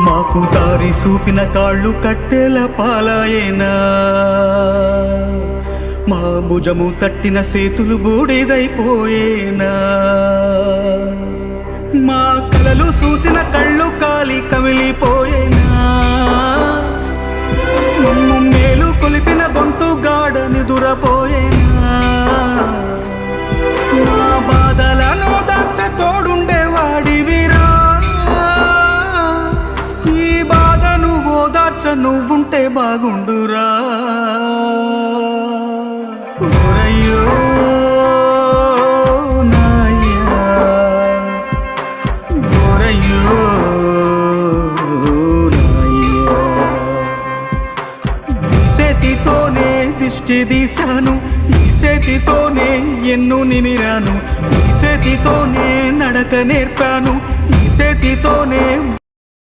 మాకు దారి చూపిన కాళ్ళు కట్టెల పాలాయేనా, మా భుజము తట్టిన చేతులు బూడిదైపోయేనా, మా కలలు చూసిన కళ్ళు కాలి కమిలిపోయేనా, మమ్ము మేలు కొలిపిన గొంతు గాఢ నిదురపోయేనా, మా బాధలను దాచ తోడుండేవాడివిరా, ఈ బాధను ఓదార్చ నువ్వుంటే బాగుండురా. ఓరయ్యో నాయ్యా, ఓరయ్యో నాయ్యా, ఈ చేతితోనే దిష్టి తీశాను, ఈ చేతితోనే ఎన్ను నిమిరాను, ఈ చేతితోనే నడక నేర్పాను, ఈ చేతితోనే